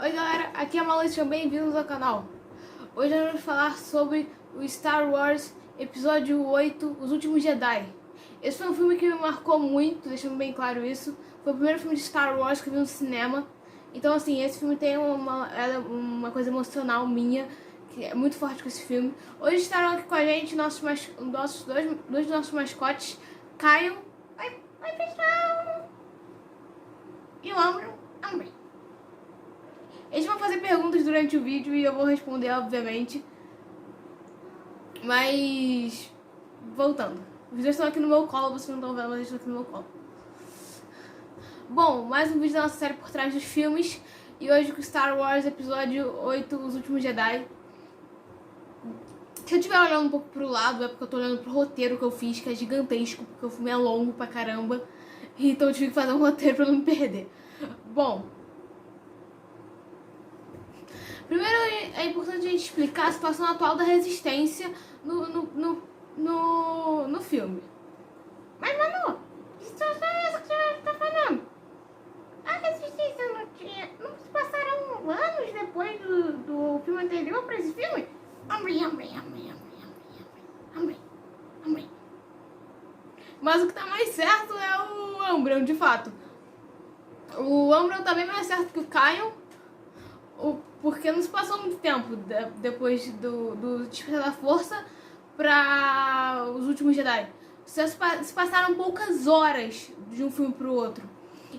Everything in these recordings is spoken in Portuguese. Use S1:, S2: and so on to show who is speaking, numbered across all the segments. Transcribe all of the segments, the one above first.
S1: Oi galera, aqui é a Malu, sejam bem-vindos ao canal. Hoje nós vamos falar sobre o Star Wars Episódio 8, Os Últimos Jedi. Esse foi um filme que me marcou muito, deixando bem claro isso. Foi o primeiro filme de Star Wars que eu vi no cinema. Então assim, esse filme tem uma coisa emocional minha, que é muito forte com esse filme. Hoje estarão aqui com a gente dois nossos mascotes, Caio. Oi pessoal! E o Ambro. Eles vão fazer perguntas durante o vídeo e eu vou responder, obviamente. Mas, voltando. Os dois estão aqui no meu colo, vocês não estão vendo, mas eles estão aqui no meu colo. Bom, mais um vídeo da nossa série Por Trás dos Filmes. E hoje com Star Wars Episódio 8, Os Últimos Jedi. Se eu estiver olhando um pouco pro lado, é porque eu tô olhando pro roteiro que eu fiz, que é gigantesco, porque o filme é longo pra caramba. Então eu tive que fazer um roteiro pra não me perder. Bom, primeiro é importante a gente explicar a situação atual da resistência no filme. Mas, Manu, que situação é essa que você tá falando? A resistência não tinha... Não se passaram anos depois do filme anterior pra esse filme? Amém. Mas o que tá mais certo é o Ambrão, de fato. O Ambrão tá bem mais certo que o Caio. Porque não se passou muito tempo depois do Despertar da Força para Os Últimos Jedi. Se passaram poucas horas de um filme pro outro.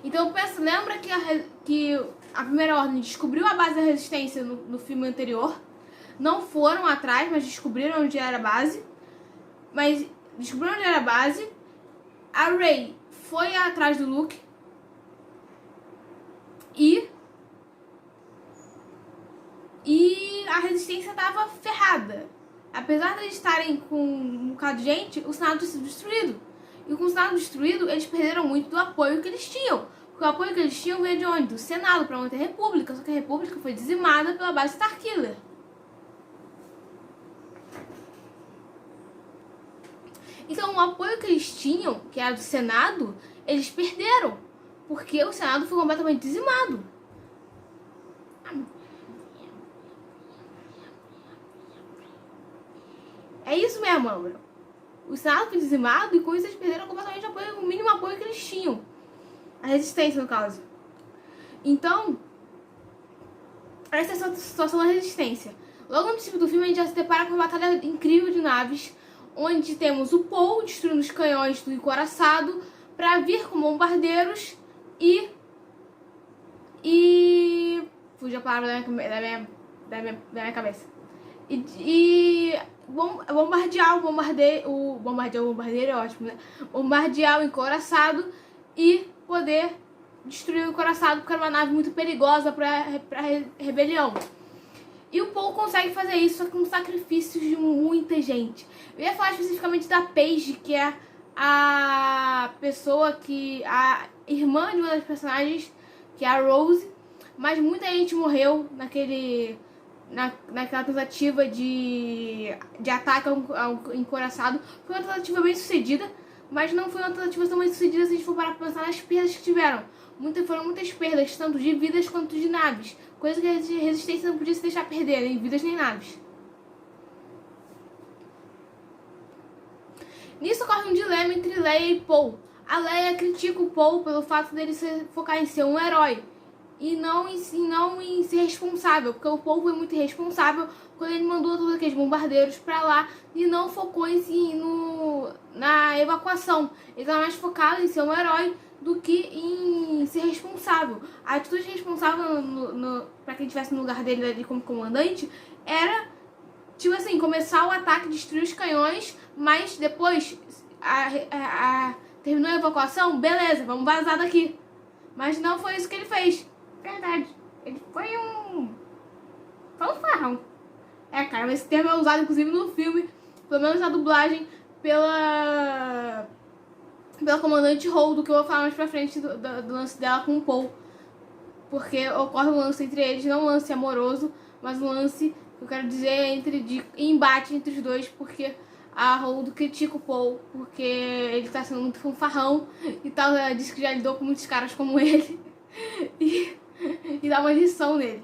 S1: Então lembra que a Primeira Ordem descobriu a base da resistência no filme anterior. Não foram atrás, mas descobriram onde era a base. A Rey foi atrás do Luke. E a resistência tava ferrada. Apesar de eles estarem com um bocado de gente, o Senado tinha sido destruído. E com o Senado destruído, eles perderam muito do apoio que eles tinham. Porque o apoio que eles tinham veio de onde? Do Senado, para manter a República. Só que a República foi dizimada pela base Starkiller. Então o apoio que eles tinham, que era do Senado, eles perderam. Porque o Senado foi completamente dizimado. É isso mesmo, Amber. O Senado foi dizimado e com isso eles perderam completamente o mínimo apoio que eles tinham. A resistência, no caso. Então, essa é a situação da resistência. Logo no princípio do filme, a gente já se depara com uma batalha incrível de naves, onde temos o Paul destruindo os canhões do encoraçado para vir com bombardeiros e fugiu a palavra da minha cabeça. Bombardear o bombardeiro é ótimo, né? Bombardear o encoraçado e poder destruir o encoraçado, porque era uma nave muito perigosa pra rebelião. E o Paul consegue fazer isso, só com sacrifícios de muita gente. Eu ia falar especificamente da Paige, que é a irmã de uma das personagens, que é a Rose. Mas muita gente morreu naquela tentativa de ataque ao encoraçado. Foi uma tentativa bem sucedida, mas não foi uma tentativa tão bem sucedida se a gente for parar pra pensar nas perdas que tiveram. Foram muitas perdas, tanto de vidas quanto de naves. Coisa que a resistência não podia se deixar perder, nem vidas nem naves. Nisso ocorre um dilema entre Leia e Paul. A Leia critica o Paul pelo fato dele focar em ser um herói e não em ser responsável, porque o Paul foi muito irresponsável quando ele mandou todos aqueles bombardeiros pra lá e não focou na evacuação. Ele estava mais focado em ser um herói do que em ser responsável. A atitude responsável pra quem estivesse no lugar dele ali como comandante era, tipo assim, começar o ataque, destruir os canhões, mas depois terminou a evacuação, beleza, vamos vazar daqui. Mas não foi isso que ele fez. Verdade. Ele foi um fanfarrão. Cara, mas esse termo é usado inclusive no filme, pelo menos na dublagem, pela comandante Holdo, que eu vou falar mais pra frente do lance dela com o Paul. Porque ocorre um lance entre eles, não um lance amoroso, mas um lance, que eu quero dizer, de embate entre os dois, porque a Holdo critica o Paul, porque ele tá sendo muito fanfarrão e tal. Ela diz que já lidou com muitos caras como ele. E dá uma lição nele.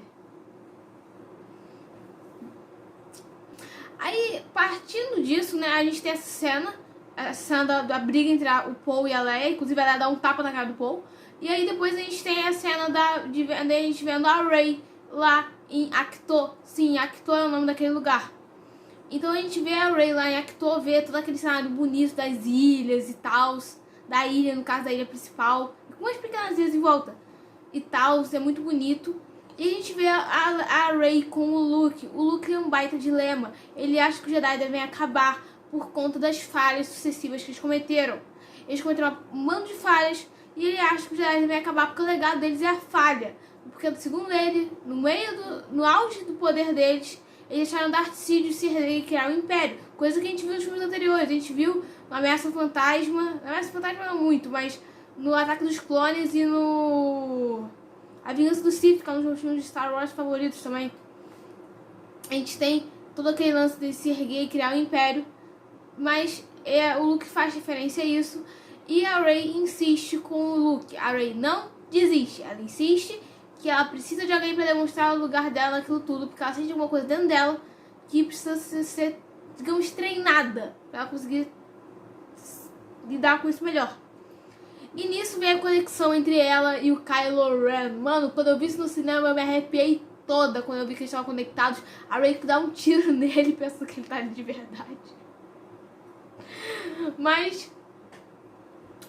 S1: partindo disso, né, a gente tem a cena da briga entre o Paul e a Leia. Inclusive ela dá um tapa na cara do Paul. E aí depois a gente tem a cena de a gente vendo a Rey lá em Ahch-To. Sim, Ahch-To é o nome daquele lugar. Então a gente vê a Rey lá em Ahch-To, vê todo aquele cenário bonito das ilhas e tal. Da ilha, no caso da ilha principal. Com umas pequenas ilhas em volta. E tal, é muito bonito. E a gente vê a Rey com o Luke. O Luke é um baita dilema. Ele acha que os Jedi devem acabar por conta das falhas sucessivas que eles cometeram. Eles cometeram um bando de falhas e ele acha que os Jedi devem acabar porque o legado deles é a falha. Porque, segundo ele, no auge do poder deles, eles deixaram Darth Sidious se erguer e criar um império. Coisa que a gente viu nos filmes anteriores. A gente viu no Ameaça Fantasma. Na Ameaça Fantasma não muito, mas no Ataque dos Clones e no A Vingança do Sith, que é um dos meus filmes de Star Wars favoritos também. A gente tem todo aquele lance de se erguer e criar um império. Mas o Luke faz referência a isso. E a Rey insiste com o Luke. A Rey não desiste. Ela insiste que ela precisa de alguém para demonstrar o lugar dela naquilo tudo. Porque ela sente alguma coisa dentro dela que precisa ser, digamos, treinada. Para ela conseguir lidar com isso melhor. E nisso vem a conexão entre ela e o Kylo Ren. Mano, quando eu vi isso no cinema eu me arrepiei toda quando eu vi que eles estavam conectados. A Rey dá um tiro nele pensando que ele tá ali de verdade. Mas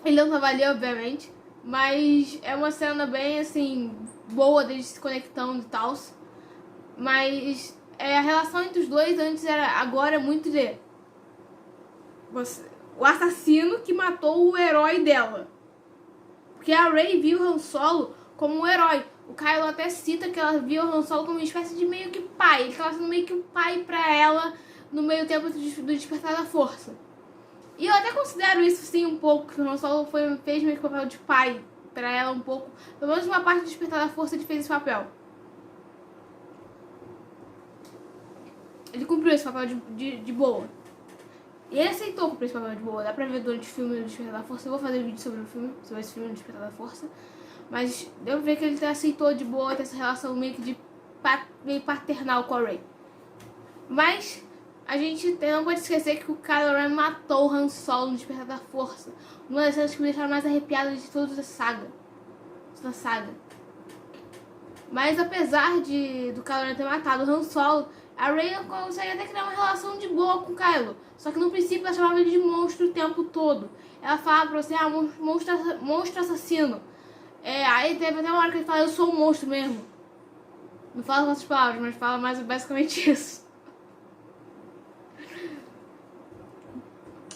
S1: ele não tava ali, obviamente. Mas é uma cena bem, assim, boa deles se conectando e tal. Mas a relação entre os dois agora é muito de o assassino que matou o herói dela. Porque a Rey viu o Han Solo como um herói. O Kylo até cita que ela viu o Han Solo como uma espécie de meio que pai. Ele estava sendo meio que um pai pra ela no meio tempo do Despertar da Força. E eu até considero isso sim um pouco, que o Han Solo fez meio que papel de pai pra ela um pouco. Pelo menos uma parte do Despertar da Força ele fez esse papel. Ele cumpriu esse papel de boa. E ele aceitou cumprir esse papel de boa. Dá pra ver durante o filme do Despertar da Força. Eu vou fazer um vídeo sobre o filme, sobre esse filme do Despertar da Força. Mas deu pra ver que ele aceitou de boa ter essa relação meio que meio paternal com a Rey. Mas a gente não pode esquecer que o Kylo Ren matou o Han Solo no Despertar da Força. Uma das cenas que me deixaram mais arrepiada de toda a saga. Mas apesar do Kylo Ren ter matado o Han Solo, a Rey consegue até criar uma relação de boa com o Kylo. Só que no princípio ela chamava ele de monstro o tempo todo. Ela falava pra você, monstro assassino. Aí teve até uma hora que ele fala, eu sou um monstro mesmo. Não fala com essas palavras, mas fala mais basicamente isso.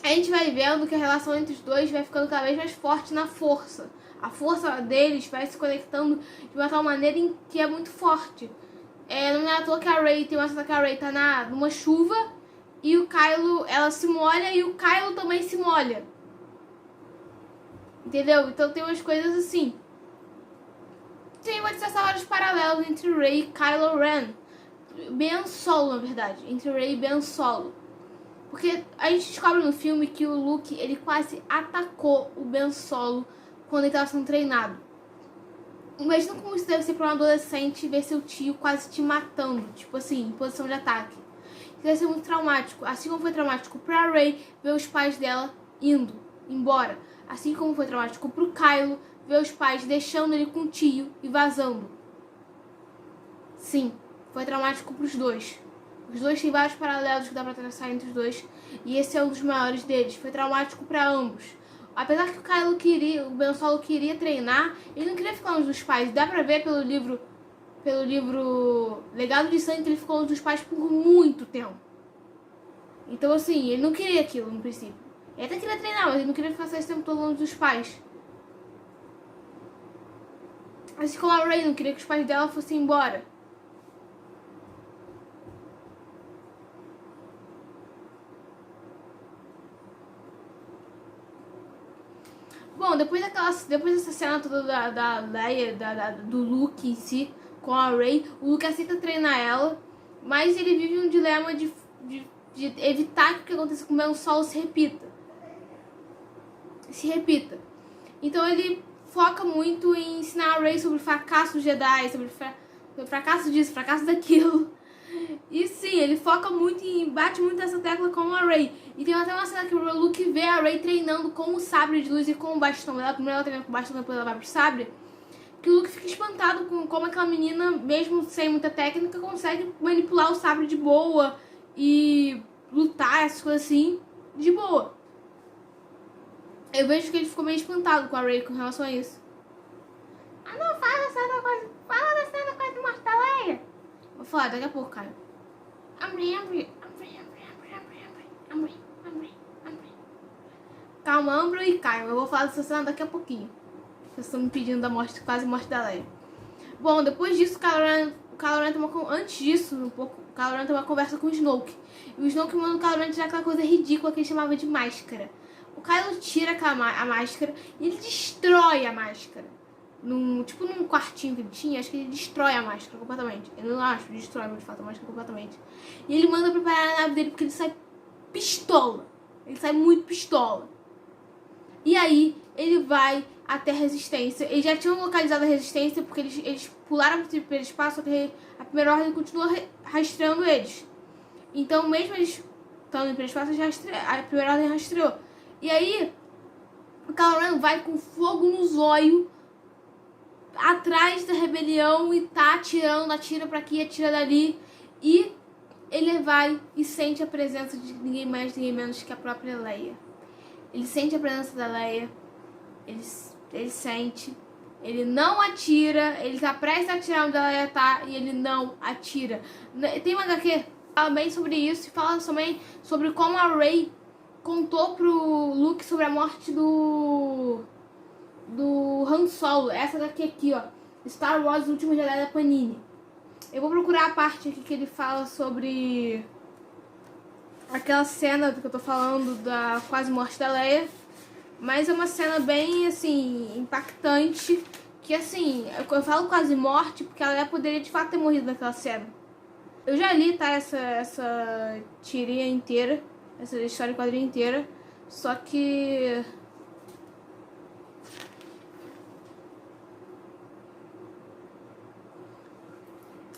S1: A gente vai vendo que a relação entre os dois vai ficando cada vez mais forte na força. A força deles vai se conectando de uma tal maneira em que é muito forte. Não é à toa que a Rey, tem uma cena que a Rey tá numa chuva e o Kylo, ela se molha e o Kylo também se molha. Entendeu? Então tem umas coisas assim. Tem vários paralelos entre Rey e Kylo Ren. Ben Solo, na verdade. Entre Rey e Ben Solo. Porque a gente descobre no filme que o Luke, ele quase atacou o Ben Solo quando ele estava sendo treinado. Imagina como isso deve ser para um adolescente ver seu tio quase te matando, tipo assim, em posição de ataque. Isso deve ser muito traumático. Assim como foi traumático pra Rey ver os pais dela embora. Assim como foi traumático pro Kylo ver os pais deixando ele com o tio e vazando. Sim, foi traumático pros dois. Os dois têm vários paralelos que dá pra traçar entre os dois. E esse é um dos maiores deles. Foi traumático pra ambos. Apesar que o Ben Solo queria treinar, ele não queria ficar longe dos pais. Dá pra ver pelo livro Legado de Sangue que ele ficou longe dos pais por muito tempo. Então assim, ele não queria aquilo no princípio. Ele até queria treinar, mas ele não queria ficar esse tempo todo longe dos pais. Assim como a Rey não queria que os pais dela fossem embora. Bom, depois dessa cena toda da Leia, do Luke em si, com a Rey, o Luke aceita treinar ela, mas ele vive um dilema de evitar que o que aconteça com o Ben Solo se repita. Então ele foca muito em ensinar a Rey sobre o fracasso Jedi, sobre o fracasso disso, fracasso daquilo. E sim, ele foca muito e bate muito nessa tecla com a Rey. E tem até uma cena que o Luke vê a Rey treinando com o sabre de luz e com o bastão dela. Primeiro ela treina com o bastão, depois ela vai pro sabre. Que o Luke fica espantado com como aquela menina, mesmo sem muita técnica, consegue manipular o sabre de boa e lutar, essas coisas assim, de boa. Eu vejo que ele ficou meio espantado com a Rey com relação a isso. Ah, não, fala dessa coisa, fala dessa coisa de Morte da Leia. Vou falar daqui a pouco, Caio. Calma, Ambro e Caio. Eu vou falar dessa cena daqui a pouquinho. Vocês estão me pedindo da morte, quase morte da Leia. Bom, depois disso, o Kylo Ren antes disso, o Kylo Ren tem uma conversa com o Snoke. E o Snoke manda o Kylo Ren tirar aquela coisa ridícula que ele chamava de máscara. O Kylo tira a máscara e ele destrói a máscara. Tipo num quartinho que ele tinha, acho que ele destrói a máscara completamente. Eu não acho, destrói de fato a máscara completamente. E ele manda preparar a nave dele porque ele sai pistola. Ele sai muito pistola. E aí ele vai até a Resistência. Eles já tinham localizado a Resistência porque eles pularam pelo espaço, só que a Primeira Ordem continua rastreando eles. Então mesmo eles estando pelo espaço, a Primeira Ordem rastreou. E aí o Kylo Ren vai com fogo no zóio atrás da rebelião e tá atirando, atira pra aqui, atira dali. E ele vai e sente a presença de ninguém mais, ninguém menos que a própria Leia. Ele sente a presença da Leia, ele sente, ele não atira, ele tá prestes a atirar onde a Leia tá e ele não atira. Tem uma HQ que fala bem sobre isso e fala também sobre como a Rey contou pro Luke sobre a morte do Han Solo. Essa daqui aqui, ó, Star Wars, o Último Jedi da Panini. Eu vou procurar a parte aqui que ele fala sobre aquela cena que eu tô falando da quase morte da Leia. Mas é uma cena bem, assim, impactante. Que, assim, eu falo quase morte porque a Leia poderia de fato ter morrido naquela cena. Eu já li, tá, essa tirinha inteira, essa história em quadrinho inteira. Só que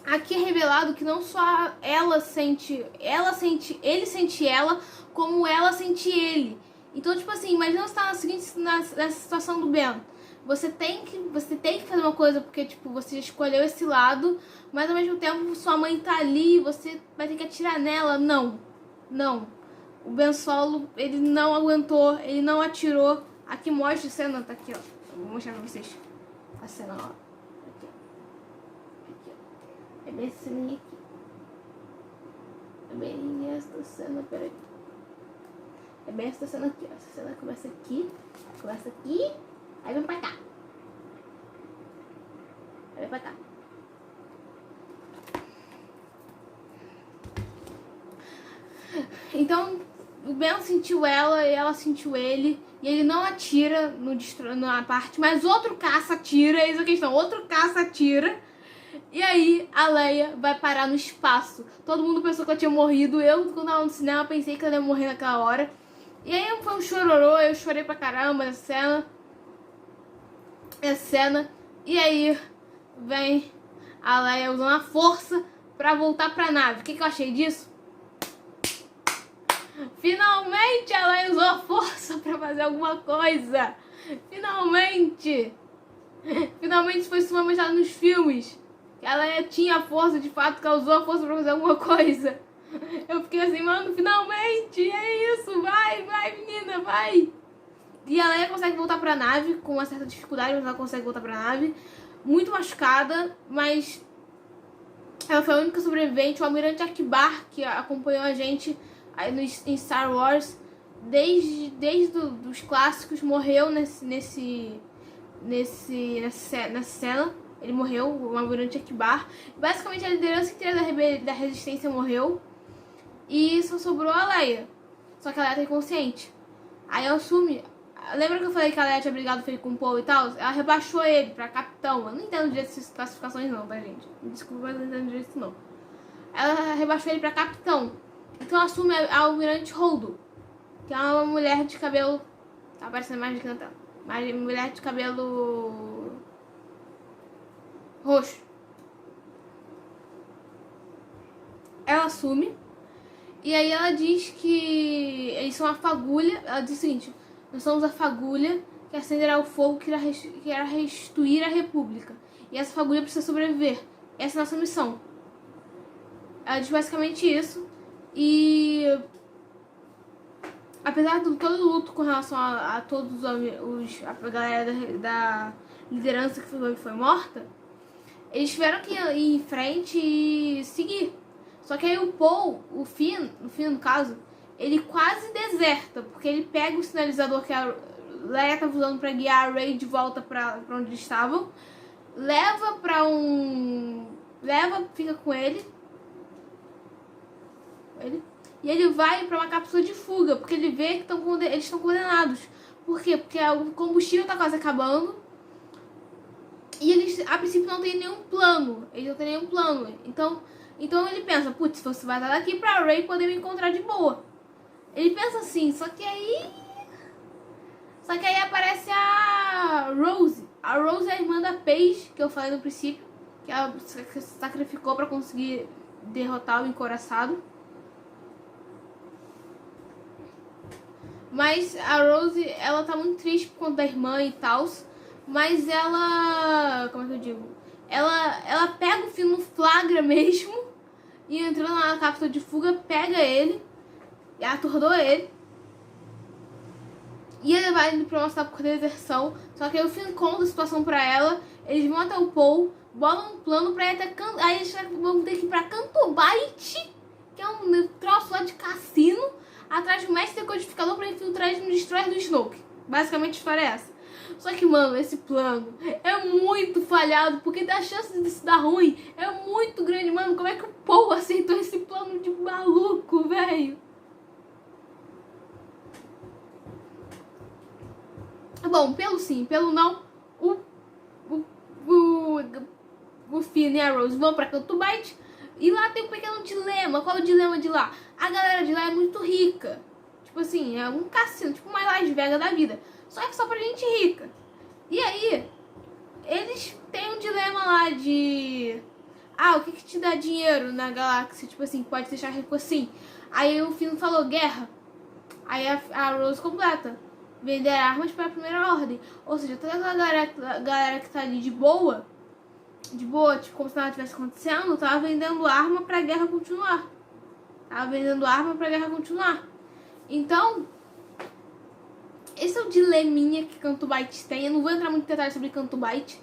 S1: aqui é revelado que não só ele sente ela, como ela sente ele. Então, tipo assim, imagina você tá nessa situação do Ben. Você tem que fazer uma coisa porque, tipo, você escolheu esse lado, mas ao mesmo tempo sua mãe tá ali e você vai ter que atirar nela. Não. O Ben Solo, ele não aguentou, ele não atirou. Aqui mostra a cena, tá aqui, ó. Eu vou mostrar pra vocês a cena, ó. Aqui, ó. É bem essa ceninha aqui. É bem essa cena, peraí. É bem essa cena aqui, ó. Essa cena começa aqui, aí vem pra cá. Aí vem pra cá. Então, o Ben sentiu ela e ela sentiu ele. E ele não atira na parte, mas outro caça atira. Eis a questão, outro caça atira. E aí a Leia vai parar no espaço. Todo mundo pensou que ela tinha morrido. Eu, quando ela no cinema, pensei que ela ia morrer naquela hora. E aí foi um chororô, eu chorei pra caramba essa cena. E aí vem a Leia usando a força pra voltar pra nave. O que eu achei disso? Finalmente a Leia usou a força pra fazer alguma coisa. Finalmente isso foi mostrado nos filmes. Que a Leia tinha a força, de fato, que ela usou a força pra fazer alguma coisa. Eu fiquei assim, mano, finalmente, é isso, vai, menina, vai. E a Leia consegue voltar pra nave, com uma certa dificuldade, mas ela consegue voltar pra nave. Muito machucada, mas ela foi a única sobrevivente. O Almirante Akbar, que acompanhou a gente em Star Wars, desde os clássicos, morreu nessa cena. Ele morreu, o Almirante Akbar. Basicamente a liderança inteira da resistência morreu. E só sobrou a Leia. Só que a Leia tá inconsciente. Aí ela assume. Lembra que eu falei que a Leia tinha brigado feio com o Paul e tal? Ela rebaixou ele pra capitão. Eu não entendo direito essas classificações não, tá, gente? Desculpa, mas eu não entendo direito isso não. Ela rebaixou ele pra capitão. Então ela assume a Almirante Holdo, que é uma mulher de cabelo... Tá aparecendo mais aqui na tela. Mas mulher de cabelo roxo. ela assume. E aí ela diz que eles são a fagulha. Ela diz o seguinte: nós somos a fagulha que acenderá o fogo que irá restituir a república. E essa fagulha precisa sobreviver. Essa é a nossa missão. Ela diz basicamente isso. E apesar de todo o luto com relação a todos a galera da liderança que foi morta, eles tiveram que ir em frente e seguir. Só que aí o Paul, o Finn no caso, ele quase deserta, porque ele pega o sinalizador que a Leia estava usando para guiar a Rey de volta para onde eles estavam, fica com ele, e ele vai para uma cápsula de fuga, porque ele vê que eles estão condenados. Por quê? Porque o combustível está quase acabando, e eles, a princípio, não tem nenhum plano. Então ele pensa, putz, você vai estar daqui pra Rey poder me encontrar de boa. Ele pensa assim, só que aí aparece a Rose. A Rose é a irmã da Paige, que eu falei no princípio, que ela se sacrificou pra conseguir derrotar o encouraçado. Mas a Rose, ela tá muito triste por conta da irmã e tal. Mas ela... como é que eu digo? Ela pega o Finn no flagra mesmo. E entrando lá na cápsula de fuga, pega ele. E atordou ele. E ele vai indo pra uma cidade por deserção. Só que aí o Finn conta a situação pra ela. Eles vão até o Paul. Bolam um plano pra ir até... Aí eles vão ter que ir pra Canto Bight, que é um troço lá de cassino, atrás do mestre decodificador pra infiltrar eles no destroyer do Snoke. Basicamente a história é essa. Só que, mano, esse plano é muito falhado, porque a chance disso dar ruim é muito grande, mano. Como é que o Paul aceitou esse plano de maluco, velho? Bom, pelo sim, pelo não, o Finn e a Rose vão pra Canto Bight, e lá tem um pequeno dilema. Qual é o dilema de lá? A galera de lá é muito rica. Tipo assim, é um cassino, tipo uma Las Vegas da vida. Só que só pra gente rica. E aí, eles têm um dilema lá de... o que te dá dinheiro na galáxia? Tipo assim, pode deixar rico assim. Aí o Finn falou, guerra. Aí a Rose completa, vender armas para a primeira ordem. Ou seja, toda a galera que tá ali de boa, tipo, como se nada tivesse acontecendo, tava vendendo arma pra guerra continuar. Então... esse é o dileminha que Canto Bight tem. Eu não vou entrar muito em detalhes sobre Canto Bight,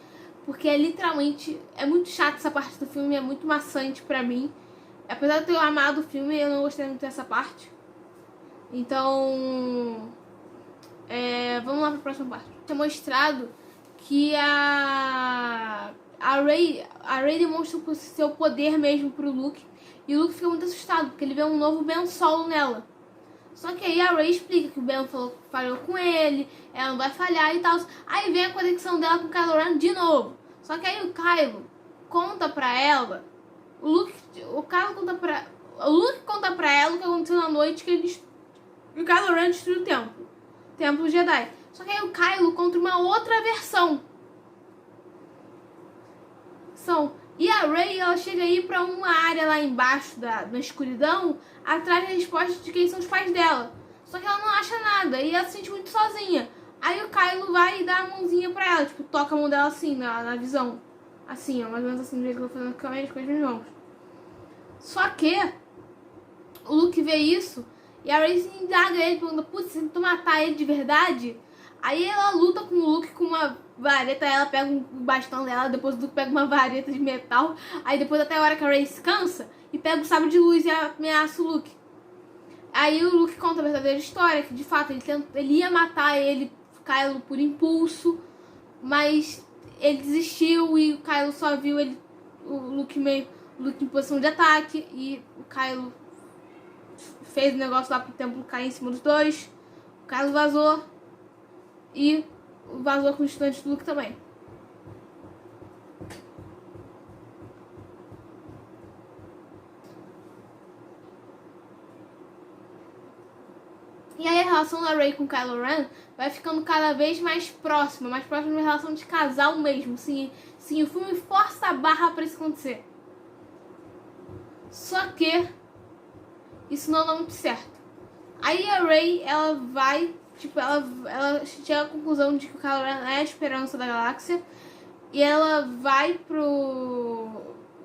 S1: porque é literalmente... é muito chato essa parte do filme, é muito maçante pra mim. Apesar de eu ter amado o filme, eu não gostei muito dessa parte. Então... vamos lá pra próxima parte. É mostrado que a Rey demonstra o seu poder mesmo pro Luke. E o Luke fica muito assustado, porque ele vê um novo Ben Solo nela. Só que aí a Rey explica que o Ben falhou com ele, ela não vai falhar e tal. Aí vem a conexão dela com o Kylo Ren de novo. Só que aí o Kylo conta pra ela, o Luke conta pra ela o que aconteceu na noite que o Kylo Ren destruiu o Templo Jedi. Só que aí o Kylo conta uma outra versão. E a Rey, ela chega aí pra uma área lá embaixo na escuridão, atrás da resposta de quem são os pais dela. Só que ela não acha nada e ela se sente muito sozinha. Aí o Kylo vai e dá a mãozinha pra ela, tipo, toca a mão dela assim, na visão. Assim, ó, mais ou menos assim, do jeito que eu tô fazendo com as minhas mãos. Só que o Luke vê isso e a Rey se indaga ele, pergunta, putz, se tu matar ele de verdade? Aí ela luta com o Luke com uma vareta, ela pega um bastão dela, depois o Luke pega uma vareta de metal. Aí depois até a hora que a Rey se cansa e pega o sabre de luz e ameaça o Luke. Aí o Luke conta a verdadeira história, que de fato ele ia matar ele, Kylo, por impulso, mas ele desistiu e o Kylo só viu o Luke em posição de ataque, e o Kylo fez o negócio lá pro templo cair em cima dos dois. O Kylo vazou e vazou com o estudante do Luke também. E aí a relação da Rey com Kylo Ren vai ficando cada vez mais próxima de uma relação de casal mesmo. Sim, o filme força a barra pra isso acontecer. Só que isso não dá muito certo. Aí a Rey, ela vai, tipo, ela chega à conclusão de que o Kylo Ren é a esperança da galáxia. E ela vai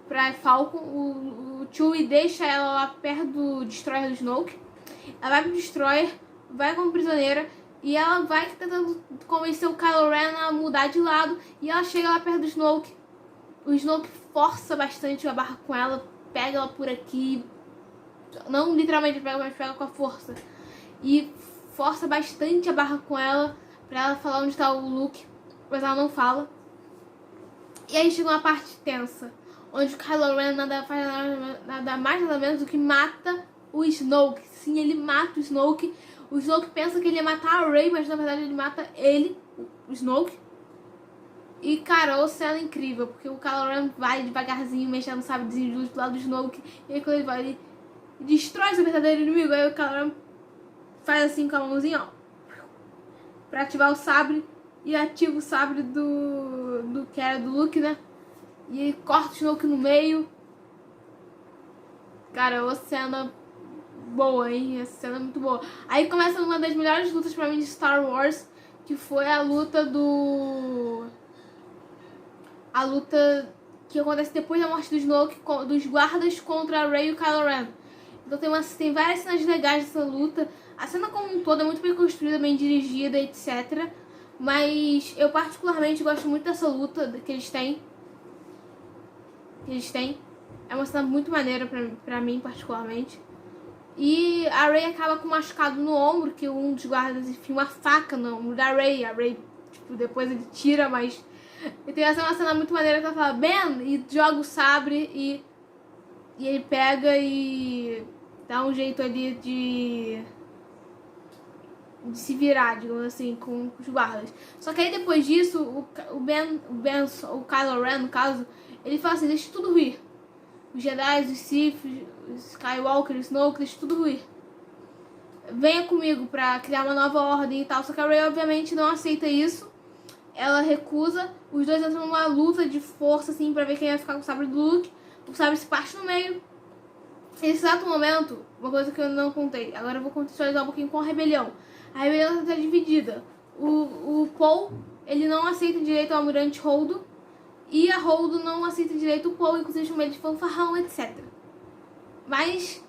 S1: pra Falcon, o Chewie deixa ela lá perto do Destroyer do Snoke. Ela vai pro Destroyer, vai como prisioneira, e ela vai tentando convencer o Kylo Ren a mudar de lado. E ela chega lá perto do Snoke. O Snoke força bastante a barra com ela, pega ela por aqui. Não literalmente pega, mas pega com a força. E força bastante a barra com ela, pra ela falar onde tá o Luke, mas ela não fala. E aí chega uma parte tensa, onde o Kylo Ren nada mais nada menos do que mata o Snoke. Sim, ele mata o Snoke. O Snoke pensa que ele ia matar a Rey, mas na verdade ele mata ele, o Snoke. E cara, a cena é incrível, porque o Kylo Ren vai devagarzinho, mexendo no sabrezinho de luz do lado do Snoke. E aí quando ele vai, ele destrói seu verdadeiro inimigo. Aí o Kylo Ren faz assim com a mãozinha, ó, pra ativar o sabre. E ativa o sabre do que era do Luke, né? E ele corta o Snoke no meio. Cara, uma cena boa, hein? Essa cena é muito boa. Aí começa uma das melhores lutas pra mim de Star Wars, que foi a luta a luta que acontece depois da morte do Snoke, dos guardas contra a Rey e o Kylo Ren. Então tem várias cenas legais dessa luta. A cena como um todo é muito bem construída, bem dirigida, etc. Mas eu particularmente gosto muito dessa luta que eles têm. É uma cena muito maneira pra mim, particularmente. E a Rey acaba com um machucado no ombro, que um dos guardas enfia uma faca no ombro da Rey. A Rey, tipo, depois ele tira, mas... E tem essa uma cena muito maneira que ela fala, Ben! E joga o sabre e ele pega e dá um jeito ali de se virar, digamos assim, com os guardas. Só que aí depois disso, o Kylo Ren, no caso, ele fala assim, deixa tudo ruir. Os Jedi, os Sith, os Skywalker, os Snoke, deixa tudo ruir. Venha comigo pra criar uma nova ordem e tal. Só que a Rey, obviamente, não aceita isso. Ela recusa. Os dois entram numa luta de força, assim, pra ver quem vai ficar com o sabre do Luke. O sabre se parte no meio. Nesse exato momento, uma coisa que eu não contei. Agora eu vou contextualizar um pouquinho com a rebelião. A rebelião está dividida. O Paul, ele não aceita direito o Almirante Holdo. E a Holdo não aceita direito o Paul, inclusive chama ele de fanfarrão, etc. Mas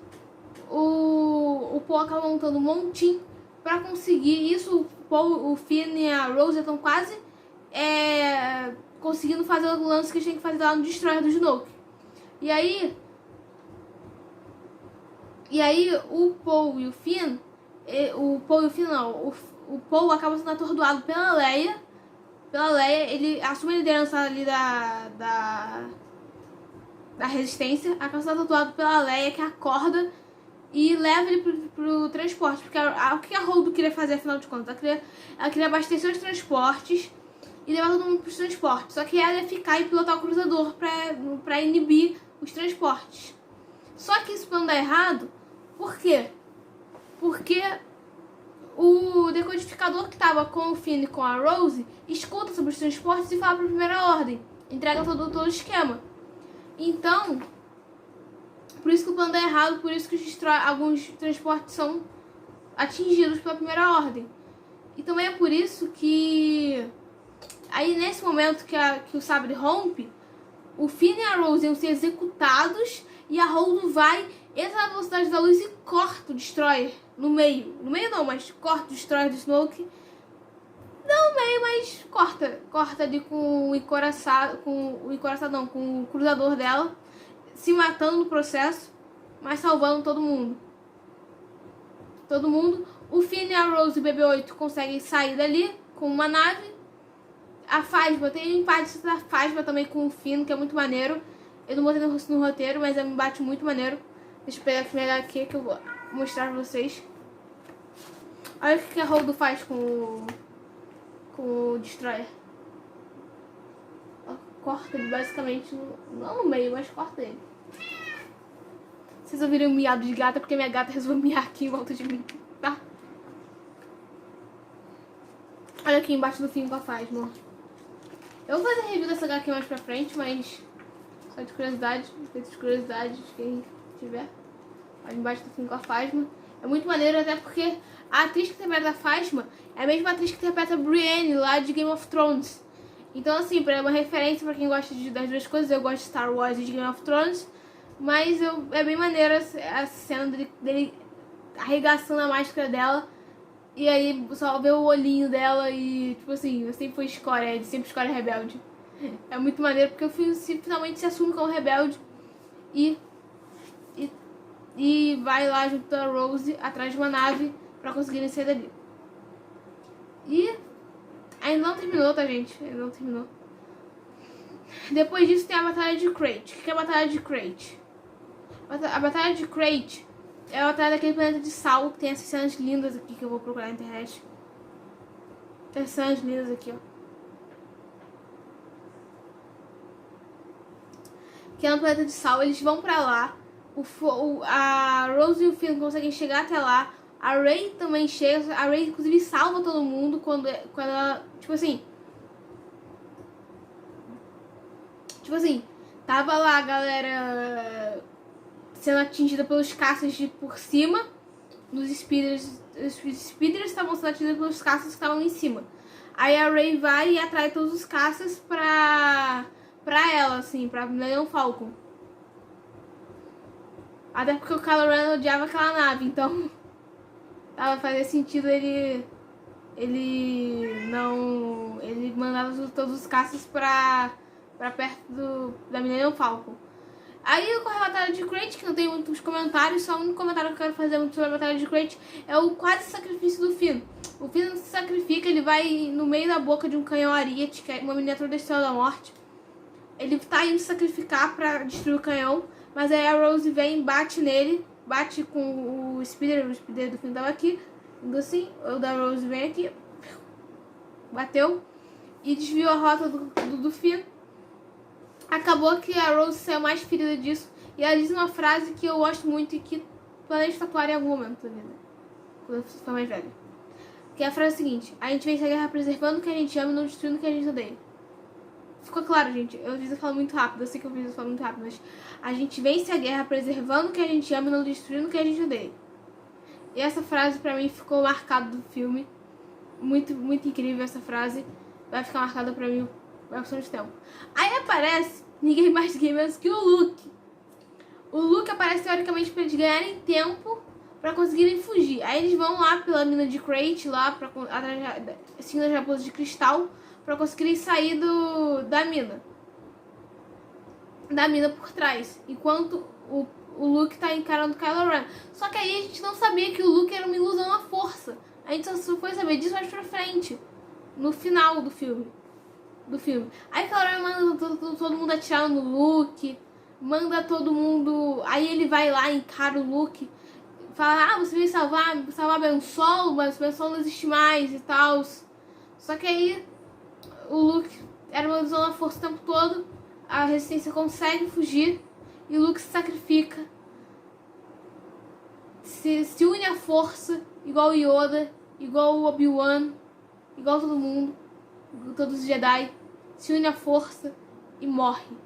S1: o Paul acaba montando um montinho pra conseguir isso. O Paul, o Finn e a Rose estão quase conseguindo fazer o lance que eles têm que fazer lá no Destroyer do Snoke. E aí o Paul e o Finn... O Paul acaba sendo atordoado pela Leia. Ele assume a liderança ali da resistência. Acaba sendo atordoado pela Leia, que acorda e leva ele pro transporte. Porque o que a Holdo queria fazer, afinal de contas? Ela queria abastecer os transportes e levar todo mundo pros transportes. Só que ela ia ficar e pilotar o cruzador pra inibir os transportes. Só que isso não dá errado. Por quê? Porque o decodificador que estava com o Finn e com a Rose escuta sobre os transportes e fala para a primeira ordem. Entrega todo o esquema. Então, por isso que o plano dá errado, por isso que alguns transportes são atingidos pela primeira ordem. E também é por isso que aí nesse momento que o sabre rompe, o Finn e a Rose iam ser executados e a Holdo vai, entra na velocidade da luz e corta o Destroyer no meio. No meio não, mas corta o Destroyer do Snoke. Não no meio, mas corta ali com o encoraçado, com o cruzador dela, se matando no processo, mas salvando todo mundo. O Finn e a Rose e o BB-8 conseguem sair dali com uma nave. A Phasma, tem um empate da Phasma também com o Finn, que é muito maneiro. Eu não botei no roteiro, mas é um embate muito maneiro. Deixa eu pegar aqui que eu vou mostrar pra vocês. Olha o que a Holdo faz com o Destroyer. Ela corta ele basicamente, não no meio, mas corta ele. Vocês ouviram um miado de gata, porque minha gata resolveu miar aqui em volta de mim, tá? Olha aqui embaixo do fim com a Phasma. Eu vou fazer review dessa HQ mais pra frente, mas só de curiosidade, de tiver. Ali embaixo tá assim com a Phasma. É muito maneiro, até porque a atriz que interpreta a Phasma é a mesma atriz que interpreta a Brienne lá de Game of Thrones. Então, assim, é uma referência pra quem gosta das duas coisas. Eu gosto de Star Wars e de Game of Thrones. Mas é bem maneiro essa cena dele arregaçando a máscara dela. E aí só vê o olhinho dela e, tipo assim, eu sempre fui escória, ele sempre escolhe rebelde. É muito maneiro porque o filme finalmente se assume como rebelde e vai lá junto da Rose atrás de uma nave pra conseguirem sair dali. E ainda não terminou, tá, gente? Ainda não terminou. Depois disso tem a Batalha de Crate. O que é a Batalha de Crate? A Batalha de Crate é a batalha daquele planeta de sal, que tem essas cenas lindas aqui que eu vou procurar na internet. Tem essas cenas lindas aqui, ó. Que é no planeta de sal, eles vão pra lá. A Rose e o Finn conseguem chegar até lá. A Rey também chega. A Rey, inclusive, salva todo mundo quando ela, tipo assim, tava lá a galera sendo atingida pelos caças de por cima. Os speeders estavam sendo atingidos pelos caças que estavam em cima. Aí a Rey vai e atrai todos os caças pra ela, assim, pra Millennium Falcon. Até porque o Kylo Ren odiava aquela nave, então fazia sentido ele mandava todos os caças pra perto da Millennium Falcon. Aí ocorre a Batalha de Crate, que não tem muitos comentários, só um comentário que eu quero fazer sobre a Batalha de Crate é o quase sacrifício do Finn. O Finn se sacrifica, ele vai no meio da boca de um canhão Ariete, que é uma miniatura da Estrela da Morte. Ele tá indo se sacrificar pra destruir o canhão, mas aí a Rose vem, bate nele, bate com o speeder do Finn tava aqui, assim, o da Rose vem aqui, bateu e desviou a rota do Finn. Acabou que a Rose saiu mais ferida disso. E ela diz uma frase que eu gosto muito e que planejo tatuar em algum momento da vida, quando eu for mais velha. Que é a frase seguinte: a gente vence a guerra preservando o que a gente ama e não destruindo o que a gente odeia. Ficou claro, gente? Eu fiz eu falo muito rápido, eu sei que eu fiz eu falo muito rápido, mas a gente vence a guerra preservando o que a gente ama e não destruindo o que a gente odeia. E essa frase pra mim ficou marcada do filme. Muito, muito incrível essa frase. Vai ficar marcada pra mim bastante tempo. Aí aparece ninguém mais ninguém menos que o Luke. O Luke aparece teoricamente pra eles ganharem tempo pra conseguirem fugir. Aí eles vão lá pela mina de Crate, lá seguindo as raposas de cristal, pra conseguirem sair da mina. Da mina por trás. Enquanto o Luke tá encarando o Kylo Ren. Só que aí a gente não sabia que o Luke era uma ilusão à força. A gente só foi saber disso mais pra frente. No final do filme. Aí Kylo Ren manda todo mundo atirar no Luke. Manda todo mundo... Aí ele vai lá, encara o Luke. Fala, você veio salvar Ben Solo, mas Ben Solo não existe mais e tal. Só que aí o Luke era uma ilusão à força o tempo todo. A Resistência consegue fugir. E o Luke se sacrifica. Se une à força, igual o Yoda, igual o Obi-Wan, igual todo mundo, todos os Jedi, se une à força e morre.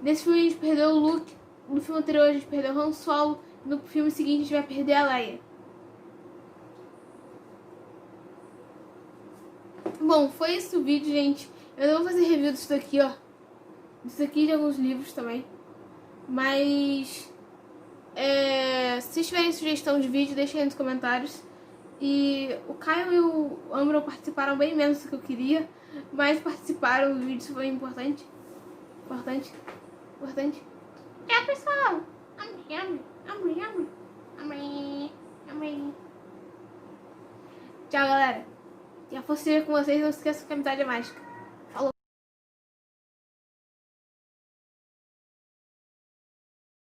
S1: Nesse filme a gente perdeu o Luke, no filme anterior a gente perdeu o Han Solo, e no filme seguinte a gente vai perder a Leia. Bom, foi esse o vídeo, gente. Eu não vou fazer review disso daqui, ó. Disso aqui e de alguns livros também. Mas... se vocês tiverem sugestão de vídeo, deixem aí nos comentários. E o Caio e o Ambro participaram bem menos do que eu queria, mas participaram, o vídeo foi importante. É, pessoal! Tchau, galera! E a força seja com vocês, não se esqueça que a amizade é mágica.